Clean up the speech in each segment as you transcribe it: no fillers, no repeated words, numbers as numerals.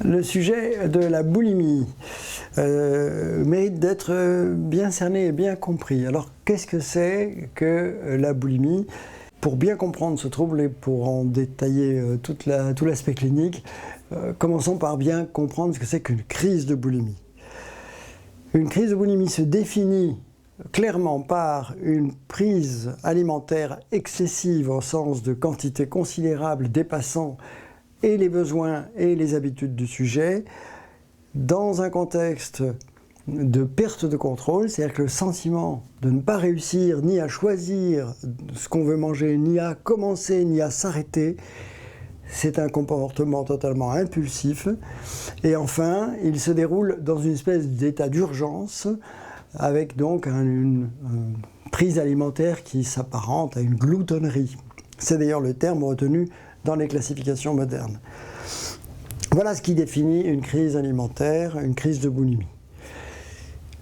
Le sujet de la boulimie mérite d'être bien cerné et bien compris. Alors qu'est-ce que c'est que la boulimie? Pour bien comprendre ce trouble et pour en détailler tout l'aspect clinique, commençons par bien comprendre ce que c'est qu'une crise de boulimie. Une crise de boulimie se définit clairement par une prise alimentaire excessive au sens de quantité considérable dépassant et les besoins et les habitudes du sujet, dans un contexte de perte de contrôle, c'est-à-dire que le sentiment de ne pas réussir ni à choisir ce qu'on veut manger, ni à commencer, ni à s'arrêter, c'est un comportement totalement impulsif. Et enfin, il se déroule dans une espèce d'état d'urgence, avec donc une prise alimentaire qui s'apparente à une gloutonnerie. C'est d'ailleurs le terme retenu dans les classifications modernes. Voilà ce qui définit une crise alimentaire, une crise de boulimie.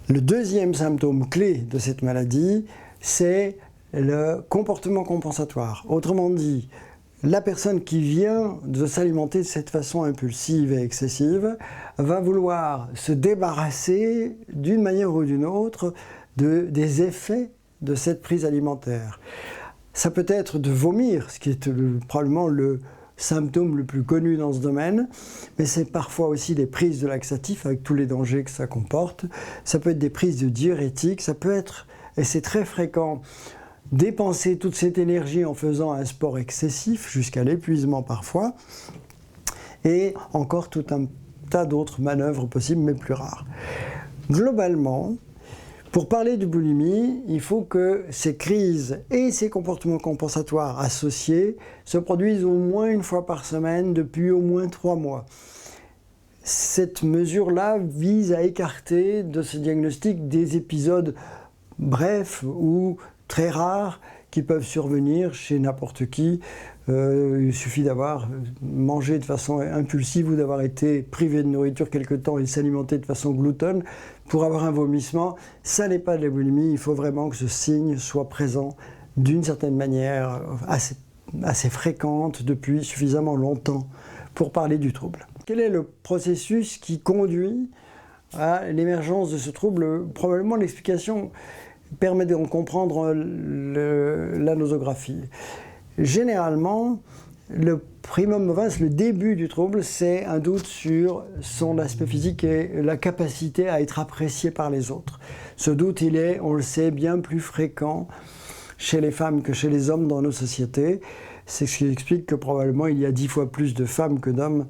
Le deuxième symptôme clé de cette maladie, c'est le comportement compensatoire. Autrement dit, la personne qui vient de s'alimenter de cette façon impulsive et excessive va vouloir se débarrasser d'une manière ou d'une autre des effets de cette prise alimentaire. Ça peut être de vomir, ce qui est probablement le symptôme le plus connu dans ce domaine, mais c'est parfois aussi des prises de laxatifs avec tous les dangers que ça comporte. Ça peut être des prises de diurétiques, ça peut être, et c'est très fréquent, dépenser toute cette énergie en faisant un sport excessif, jusqu'à l'épuisement parfois, et encore tout un tas d'autres manœuvres possibles, mais plus rares. Globalement, pour parler de boulimie, il faut que ces crises et ces comportements compensatoires associés se produisent au moins une fois par semaine depuis au moins 3 mois. Cette mesure-là vise à écarter de ce diagnostic des épisodes brefs ou très rares qui peuvent survenir chez n'importe qui. Il suffit d'avoir mangé de façon impulsive ou d'avoir été privé de nourriture quelque temps et s'alimenter de façon gloutonne pour avoir un vomissement. Ça n'est pas de la boulimie, il faut vraiment que ce signe soit présent d'une certaine manière assez fréquente depuis suffisamment longtemps pour parler du trouble. Quel est le processus qui conduit à l'émergence de ce trouble? Probablement l'explication permet de comprendre la nosographie. Généralement, le primum movens, le début du trouble, c'est un doute sur son aspect physique et la capacité à être apprécié par les autres. Ce doute, il est, on le sait, bien plus fréquent chez les femmes que chez les hommes dans nos sociétés. C'est ce qui explique que probablement il y a 10 fois plus de femmes que d'hommes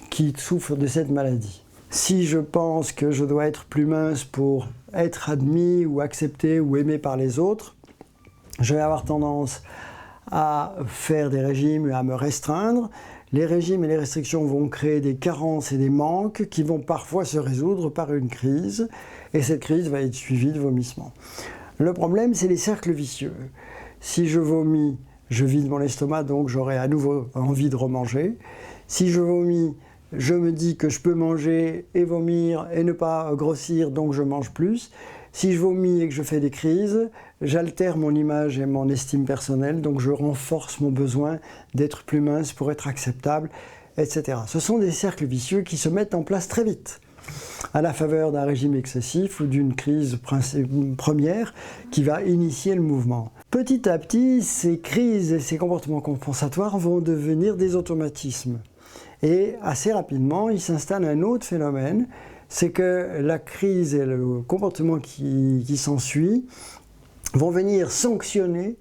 qui souffrent de cette maladie. Si je pense que je dois être plus mince pour être admis ou accepté ou aimé par les autres, je vais avoir tendance à faire des régimes et à me restreindre. Les régimes et les restrictions vont créer des carences et des manques qui vont parfois se résoudre par une crise, et cette crise va être suivie de vomissements. Le problème, c'est les cercles vicieux. Si je vomis, je vide mon estomac, donc j'aurai à nouveau envie de remanger. Si je vomis, je me dis que je peux manger et vomir et ne pas grossir, donc je mange plus. Si je vomis et que je fais des crises, j'altère mon image et mon estime personnelle, donc je renforce mon besoin d'être plus mince pour être acceptable, etc. Ce sont des cercles vicieux qui se mettent en place très vite, à la faveur d'un régime excessif ou d'une crise première qui va initier le mouvement. Petit à petit, ces crises et ces comportements compensatoires vont devenir des automatismes. Et assez rapidement, il s'installe un autre phénomène, c'est que la crise et le comportement qui s'ensuit vont venir sanctionner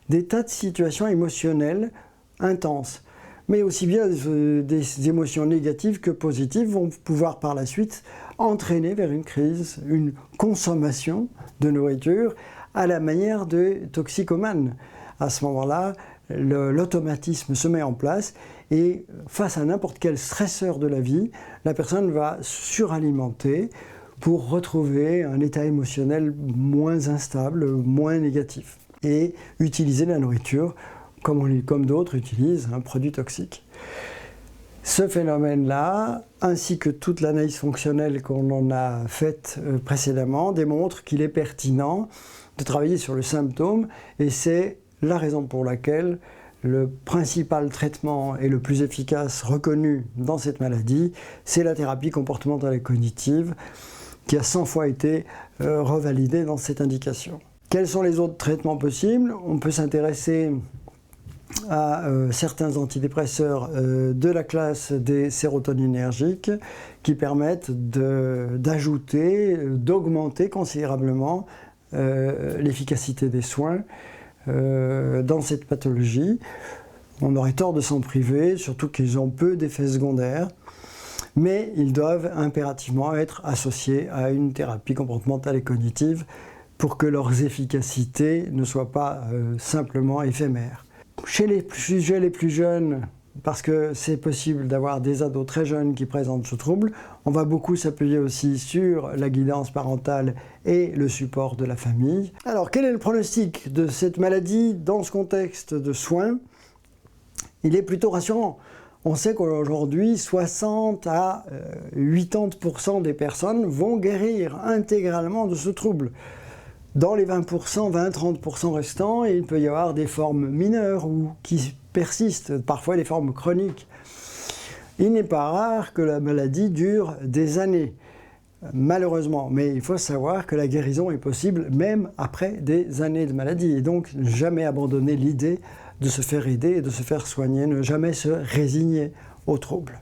des tas de situations émotionnelles intenses. Mais aussi bien des émotions négatives que positives vont pouvoir par la suite entraîner vers une crise, une consommation de nourriture à la manière de toxicomanes. À ce moment-là, l'automatisme se met en place et face à n'importe quel stresseur de la vie, la personne va suralimenter pour retrouver un état émotionnel moins instable, moins négatif et utiliser la nourriture comme d'autres utilisent un produit toxique. Ce phénomène-là, ainsi que toute l'analyse fonctionnelle qu'on en a faite précédemment, démontre qu'il est pertinent de travailler sur le symptôme et c'est la raison pour laquelle le principal traitement et le plus efficace reconnu dans cette maladie, c'est la thérapie comportementale et cognitive, qui a 100 fois été revalidée dans cette indication. Quels sont les autres traitements possibles? On peut s'intéresser à certains antidépresseurs de la classe des sérotoninergiques qui permettent d'ajouter, d'augmenter considérablement l'efficacité des soins dans cette pathologie. On aurait tort de s'en priver, surtout qu'ils ont peu d'effets secondaires, mais ils doivent impérativement être associés à une thérapie comportementale et cognitive pour que leurs efficacités ne soient pas simplement éphémères. Chez les sujets les plus jeunes, parce que c'est possible d'avoir des ados très jeunes qui présentent ce trouble, on va beaucoup s'appuyer aussi sur la guidance parentale et le support de la famille. Alors, quel est le pronostic de cette maladie dans ce contexte de soins? Il est plutôt rassurant. On sait qu'aujourd'hui, 60 à 80% des personnes vont guérir intégralement de ce trouble. Dans les 20%, 20-30% restants, il peut y avoir des formes mineures ou qui persistent, parfois des formes chroniques. Il n'est pas rare que la maladie dure des années, malheureusement, mais il faut savoir que la guérison est possible même après des années de maladie, et donc ne jamais abandonner l'idée de se faire aider et de se faire soigner, ne jamais se résigner au trouble.